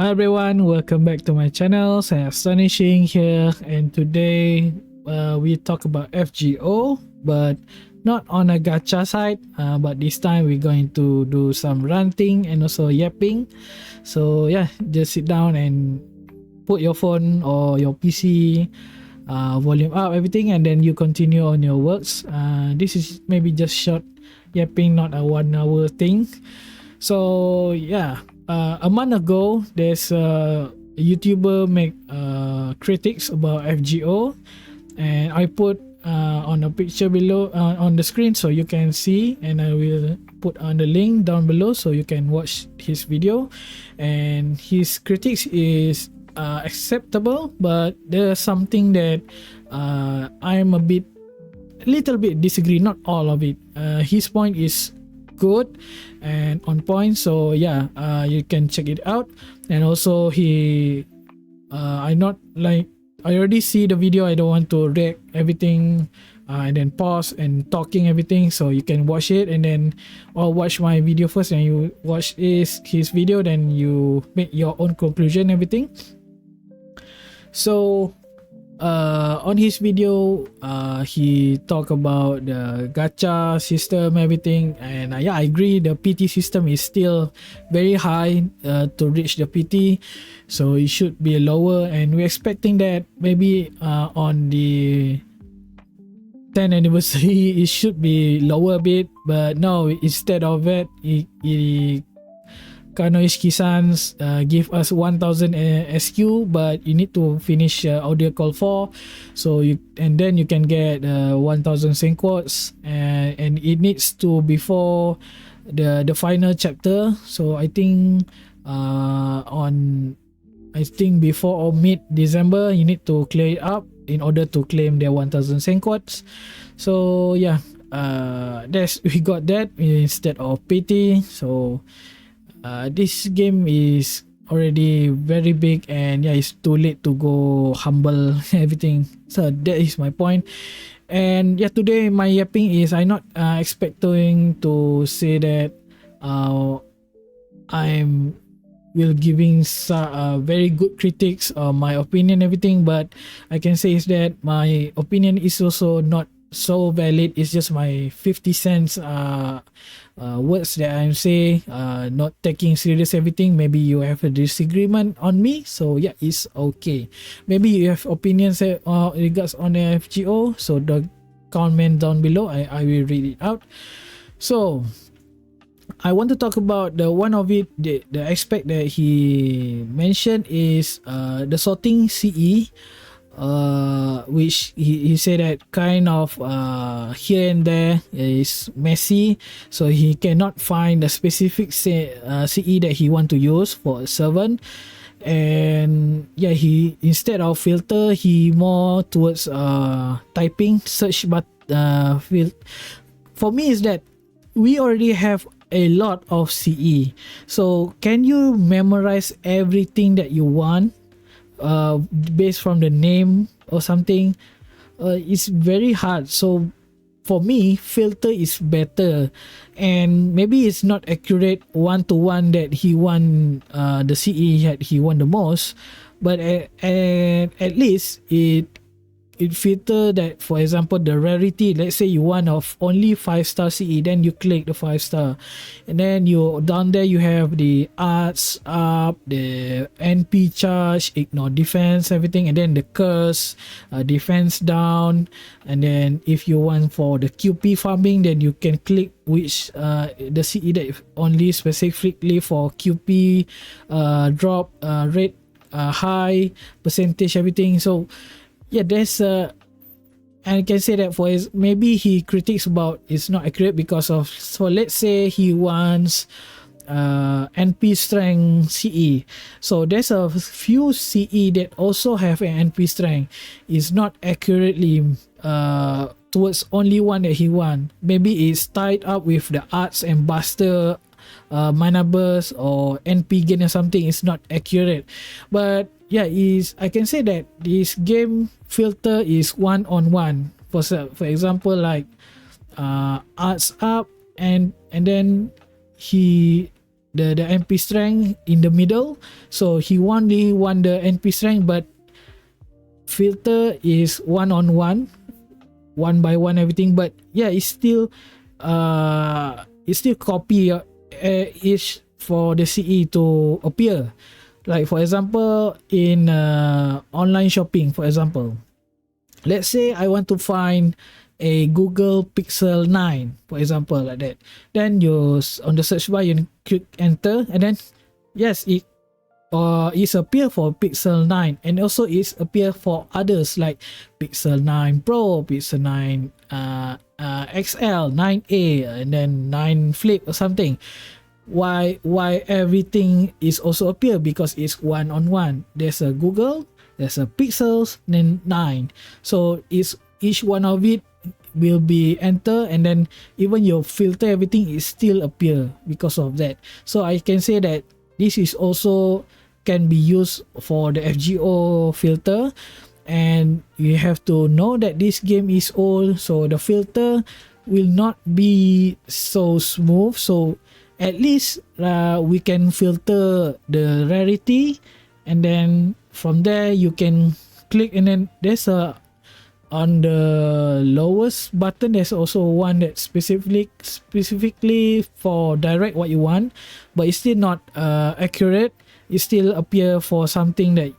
Hi everyone, welcome back to my channel. Saya Astonishing here, and today we talk about FGO, but not on a gacha side. But this time we're going to do some ranting and also yapping. So yeah, just sit down and put your phone or your PC volume up, everything, and then you continue on your works. This is maybe just short yapping, not a 1 hour thing. So yeah, a month ago, there's a YouTuber make critics about FGO, and I put on a picture below on the screen so you can see, and I will put on the link down below so you can watch his video. And his critics is acceptable, but there's something that I'm a little bit disagree, not all of it. His point is good and on point, so yeah, you can check it out. And also I not like, I already see the video, I don't want to react everything and then pause and talking everything, so you can watch it and then, or watch my video first and you watch his video, then you make your own conclusion, everything. So on his video, he talk about the gacha system, everything, and yeah, I agree. The PT system is still very high to reach the PT, so it should be lower. And we're expecting that maybe on the 10th anniversary it should be lower a bit, but no, instead of that, it Kanoichi-sans give us 1000 SQ, but you need to finish audio call 4, so then you can get 1000 sync quotes, and it needs to before the final chapter. So I think before or mid December you need to clear it up in order to claim their 1000 sync quotes. So yeah, we got that instead of PT. So this game is already very big, and yeah, it's too late to go humble everything. So that is my point. And yeah, today my yapping is, I'm not expecting to say that I'm will giving very good critics or my opinion, everything, but I can say is that my opinion is also not so valid. It's just my 50 cents words that I'm saying, not taking serious everything. Maybe you have a disagreement on me, so yeah, it's okay. Maybe you have opinions regards on the FGO, so the comment down below, I will read it out. So I want to talk about the one of it, the aspect that he mentioned is the sorting CE, which he said that kind of here and there is messy, so he cannot find the specific CE that he want to use for a servant. And yeah, he, instead of filter, he more towards typing search, but for me is that we already have a lot of CE, so can you memorize everything that you want based from the name or something? It's very hard. So for me, filter is better, and maybe it's not accurate one to one that he want the CE that he want the most, but at least it filter that. For example, the rarity, let's say you want of only 5-star CE, then you click the 5-star, and then you down there you have the arts up, the NP charge, ignore defense, everything, and then the curse, defense down. And then if you want for the QP farming, then you can click which the CE that only specifically for QP drop rate, high percentage, everything. So yeah, there's and I can say that for his, maybe he critiques about it's not accurate because of, so let's say he wants NP strength CE, so there's a few CE that also have an NP strength, is not accurately towards only one that he want. Maybe it's tied up with the arts and buster mana burst or NP gain or something. It's not accurate. But yeah, I can say that this game filter is one-on-one. For example, like arts up, and then he the NP strength in the middle, so he only want the NP strength, but filter is one-on-one, one by one everything. But yeah, it's still copy each for the CE to appear. Like for example, in online shopping, for example, let's say I want to find a Google Pixel 9, for example, like that. Then you on the search bar, you click enter, and then yes, it appear for Pixel 9, and also it's appear for others like Pixel 9 Pro, Pixel 9 XL, 9A, and then 9 Flip or something. Why everything is also appear? Because it's one-on-one. There's a Google, there's a Pixels, then 9. So it's each one of it will be enter, and then even your filter, everything is still appear because of that. So I can say that this is also can be used for the FGO filter, and you have to know that this game is old, so the filter will not be so smooth. So at least we can filter the rarity, and then from there you can click, and then there's a on the lowest button there's also one that specifically for direct what you want, but it's still not accurate. It still appear for something that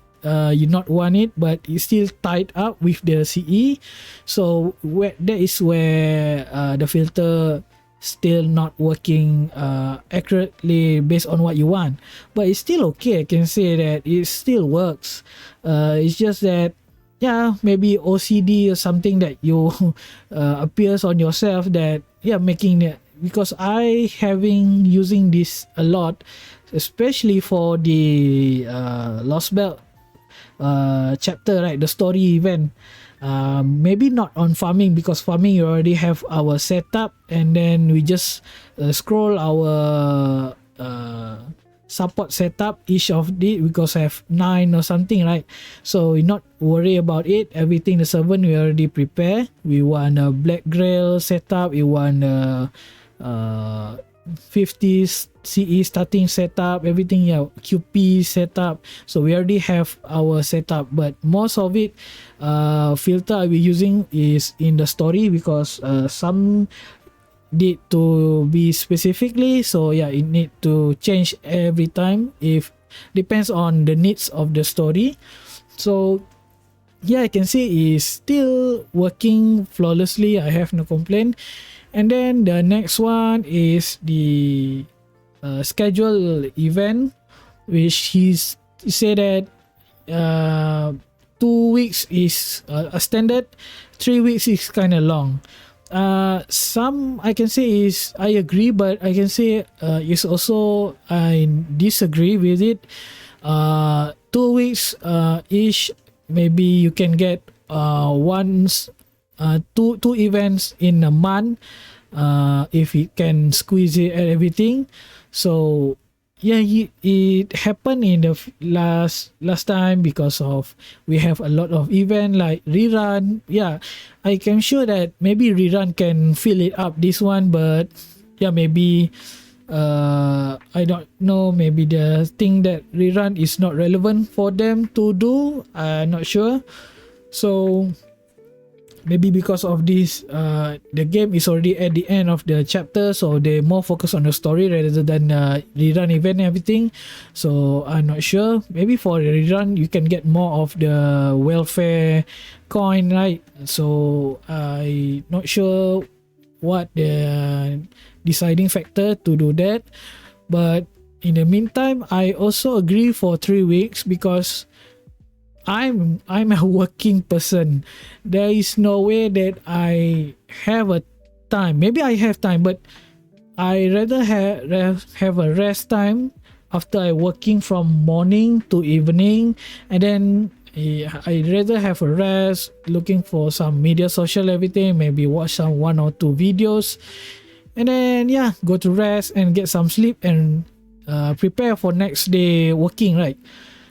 you not want it, but it's still tied up with the CE. So that is where the filter still not working accurately based on what you want, but it's still okay. I can say that it still works. It's just that yeah, maybe OCD or something that you appears on yourself that making it, because I having using this a lot, especially for the Lost Belt chapter, right, the story event. Maybe not on farming, because farming you already have our setup, and then we just scroll our support setup each of the, because I have 9 or something, right? So we not worry about it. Everything the servant we already prepare. We want a black grail setup, we want a 50 CE starting setup, everything, QP setup. So we already have our setup, but most of it filter I will using is in the story, because some need to be specifically, so it need to change every time, if depends on the needs of the story. So I can say is still working flawlessly. I have no complaint. And then the next one is the schedule event, which he said that 2 weeks is a standard, 3 weeks is kind of long. Some I can say is I agree, but I can say is also I disagree with it. 2 weeks each, maybe you can get once two events in a month, if you can squeeze it and everything. So it happened in the last time, because of we have a lot of event like rerun. I can sure that maybe rerun can fill it up this one, but maybe I don't know, maybe the thing that rerun is not relevant for them to do, I'm not sure. So maybe because of this, the game is already at the end of the chapter, so they more focus on the story rather than rerun event and everything. So I'm not sure. Maybe for the rerun you can get more of the welfare coin, right? So I'm not sure what the deciding factor to do that. But in the meantime, I also agree for 3 weeks, because I'm a working person. There is no way that I have a time. Maybe I have time, but I rather have a rest time after I working from morning to evening, and then I rather have a rest, looking for some media, social, everything, maybe watch some 1 or 2 videos, and then go to rest and get some sleep, and prepare for next day working, right?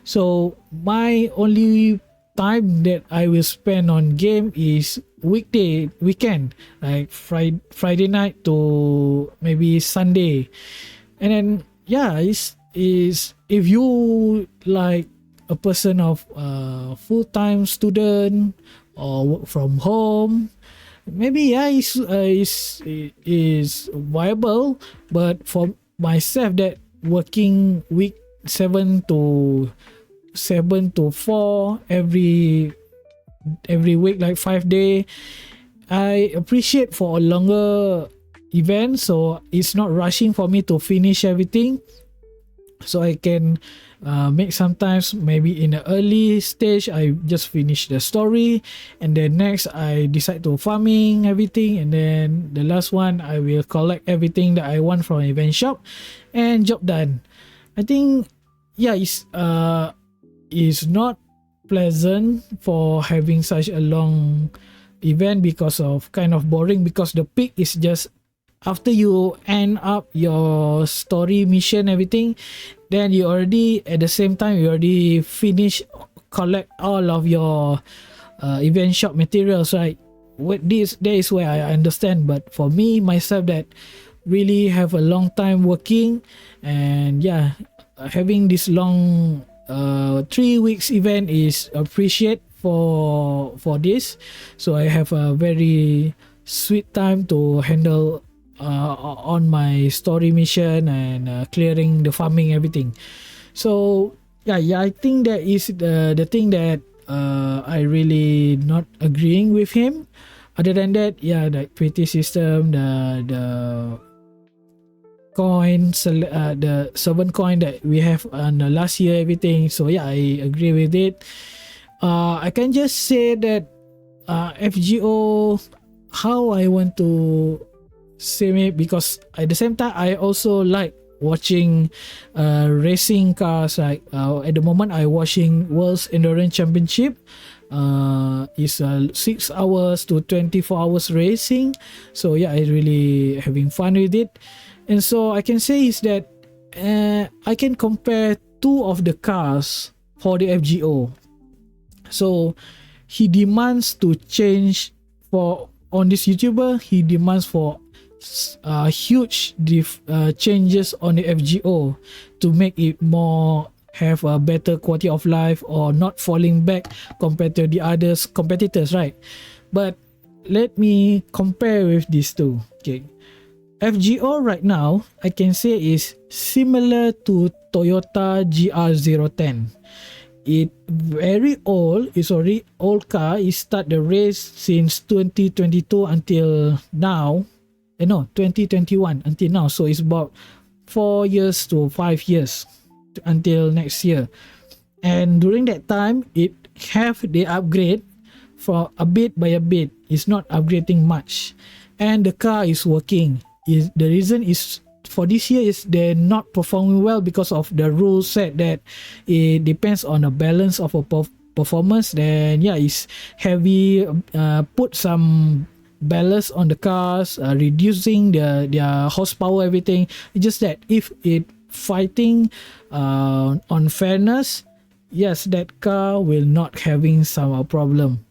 So my only time that I will spend on game is weekend, like Friday night to maybe Sunday. And then yeah, is if you like a person of full-time student or work from home, maybe yeah, is viable. But for myself, that working week 7 to 4 every week, like 5 day, I appreciate for a longer event, so it's not rushing for me to finish everything, so I can make sometimes maybe in the early stage I just finish the story, and then next I decide to farming everything, and then the last one I will collect everything that I want from event shop, and job done. I think yeah, it's not pleasant for having such a long event because of kind of boring, because the peak is just after you end up your story mission everything, then you already at the same time you already finish collect all of your event shop materials, right? That is where I understand. But for me myself, that really have a long time working, and yeah, having this long 3 weeks event is appreciate for this. So I have a very sweet time to handle on my story mission, and clearing the farming everything. So yeah, I think that is the thing that I really not agreeing with him. Other than that, yeah, the equity system, the coins, the 7 coin that we have on the last year, everything. So yeah, I agree with it. I can just say that FGO, how I want to say it, because at the same time I also like watching racing cars. Like at the moment I watching World's Endurance Championship. It's 6 hours to 24 hours racing. So yeah, I really having fun with it. And so I can say is that I can compare two of the cars for the FGO. So he demands to change for on this YouTuber. He demands for huge changes on the FGO to make it more have a better quality of life, or not falling back compared to the others competitors, right? But let me compare with these two. Okay, FGO right now I can say is similar to Toyota GR010. It very old. It's already old car. It start the race since 2022 until now. 2021 until now. So it's about 4 years to 5 years until next year. And during that time, it have the upgrade for a bit by a bit. It's not upgrading much, and the car is working. The reason is for this year is they're not performing well because of the rule set that it depends on the balance of a performance. Then yeah, it's heavy. Put some balance on the cars, reducing their horsepower, everything. It's just that if it fighting on fairness, yes, that car will not having some problem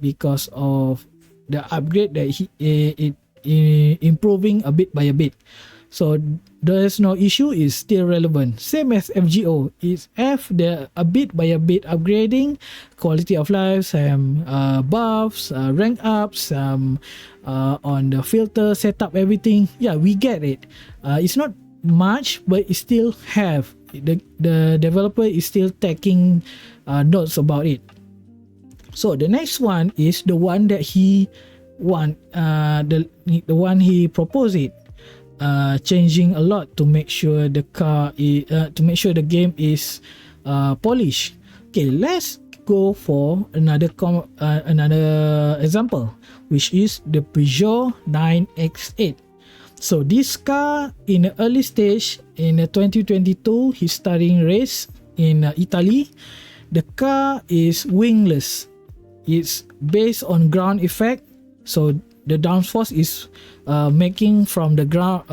because of the upgrade that it improving a bit by a bit. So there's no issue, is still relevant. Same as FGO, it's the a bit by a bit upgrading, quality of life, some buffs, rank ups, some on the filter setup, everything. Yeah, we get it. It's not much, but it still have the developer is still taking notes about it. So the next one is the one that he want, the one he proposed it. Changing a lot to make sure the to make sure the game is polished. Okay, let's go for another example, which is the Peugeot 9X8. So this car in the early stage in 2022, he's starting race in Italy. The car is wingless. It's based on ground effect, so the downforce is making from the ground,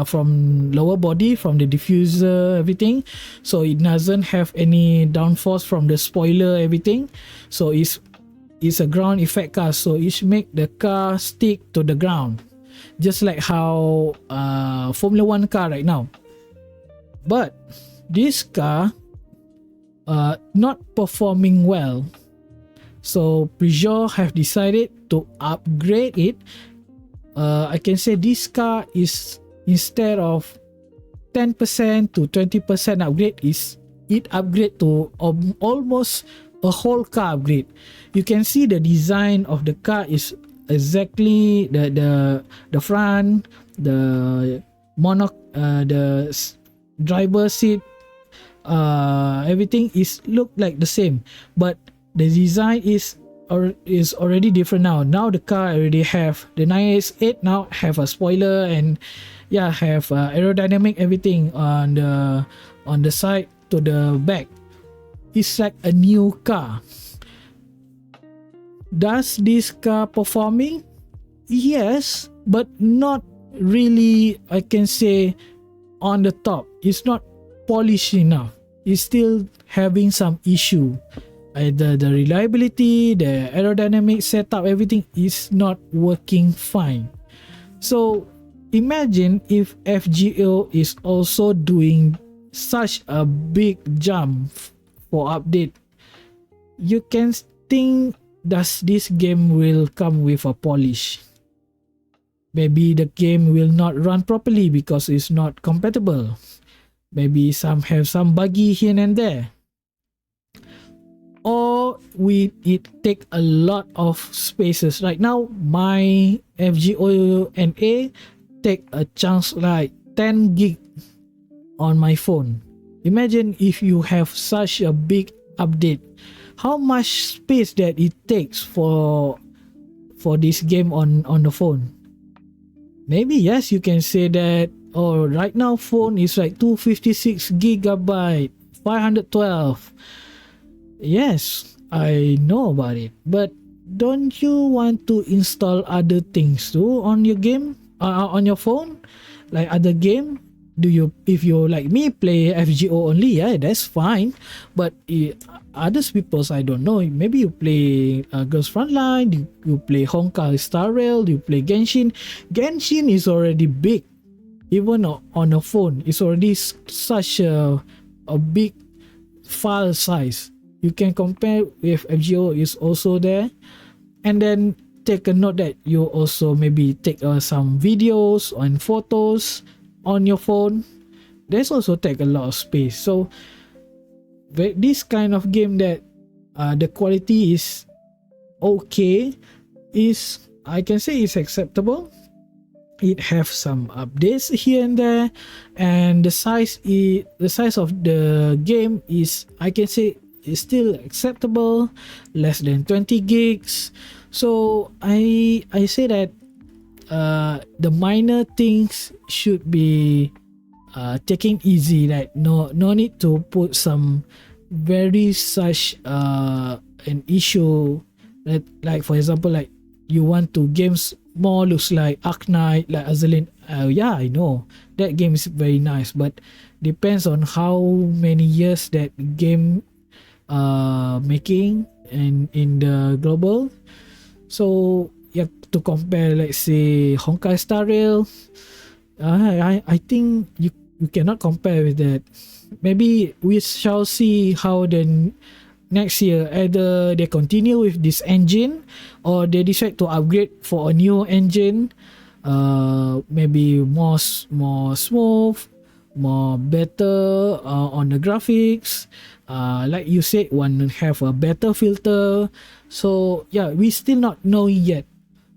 from lower body, from the diffuser, everything. So it doesn't have any downforce from the spoiler, everything. So it's a ground effect car. So it make the car stick to the ground, just like how Formula 1 car right now. But this car not performing well. So Peugeot have decided to upgrade it. I can say this car is, instead of 10% to 20% upgrade, is it upgrade to almost a whole car upgrade. You can see the design of the car is exactly the front, the the driver seat, everything is look like the same, but the design is already different now. Now the car already have the 988 now have a spoiler, and yeah, have aerodynamic everything on the side to the back. It's like a new car. Does this car performing? Yes, but not really, I can say, on the top. It's not polished enough. It's still having some issue. The reliability, the aerodynamic setup, everything is not working fine. So imagine if FGO is also doing such a big jump for update. You can think, does this game will come with a polish? Maybe the game will not run properly because it's not compatible. Maybe some have some buggy here and there. Or it take a lot of spaces. Right now, my FGO NA take a chance like 10 gig on my phone. Imagine if you have such a big update, how much space that it takes for this game on the phone. Maybe yes, you can say that, oh, right now phone is like 256 gigabyte, 512. Yes, I know about it, but don't you want to install other things too on your game, on your phone, like other game? If you like me play FGO only, yeah, that's fine. But other people's, I don't know. Maybe you play Girls Frontline, you play Honkai Star Rail, you play Genshin. Genshin is already big, even on a phone. It's already such a big file size. You can compare with FGO is also there, and then take a note that you also maybe take some videos and photos on your phone. There's also take a lot of space. So this kind of game that the quality is okay, is, I can say, is acceptable. It have some updates here and there, and the size of the game is, I can say, is still acceptable, less than 20 gigs. So I say that the minor things should be taking easy, like no need to put some very such an issue that, like for example, like you want to games more looks like Arknight, like Azalin. Yeah, I know that game is very nice, but depends on how many years that game making and in the global. So you have to compare, let's say Honkai Star Rail. I think you cannot compare with that. Maybe we shall see how the next year, either they continue with this engine or they decide to upgrade for a new engine, maybe more smooth, more better on the graphics, like you said, one have a better filter. So yeah, we still not knowing yet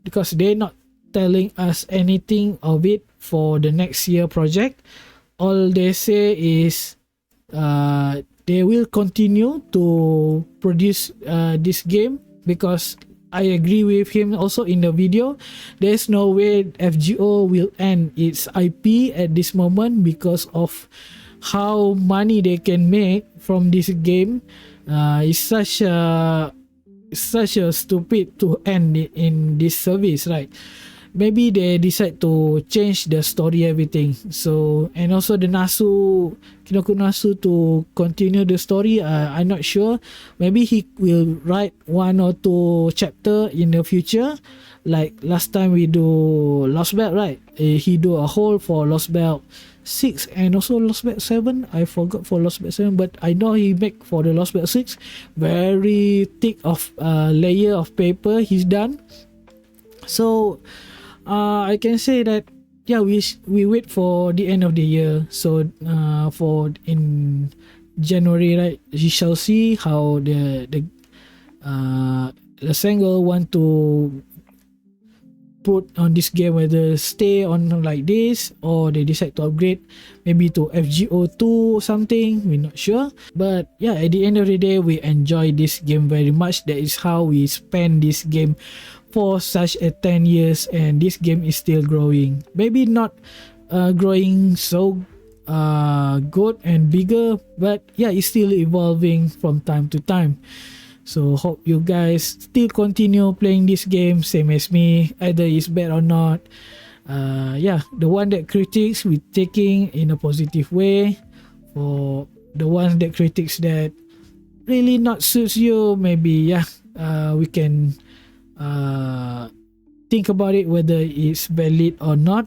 because they're not telling us anything of it for the next year project. All they say is they will continue to produce this game, because I agree with him also in the video. There's no way FGO will end its IP at this moment because of how money they can make from this game. It's such a stupid to end in this service, right? Maybe they decide to change the story, everything. So, and also the Kinoku Nasu to continue the story. I'm not sure. Maybe he will write 1 or 2 chapter in the future. Like last time we do Lost Belt, right? He do a whole for Lost Belt. 6 and also Lost Bed 7. I forgot for Lost Bed 7, but I know he make for the Lost Bed 6 very thick of layer of paper he's done. So I can say that yeah, we wait for the end of the year. So for in January, right, you shall see how the single want to put on this game, whether stay on like this or they decide to upgrade maybe to FGO 2 or something. We're not sure, but yeah, at the end of the day, we enjoy this game very much. That is how we spend this game for such a 10 years, and this game is still growing. Maybe not growing so good and bigger, but yeah, it's still evolving from time to time. So hope you guys still continue playing this game same as me, either it's bad or not. Yeah, the one that critics we taking in a positive way. For the ones that critics that really not suits you, maybe yeah, we can think about it whether it's valid or not.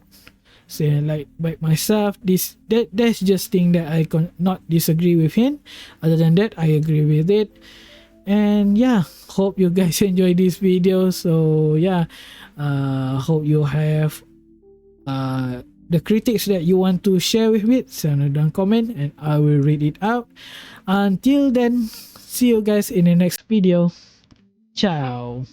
So like myself, that's just thing that I can not disagree with him. Other than that, I agree with it. And yeah, hope you guys enjoy this video. So yeah, hope you have the critics that you want to share with me. Send it down comment and I will read it out. Until then, see you guys in the next video. Ciao.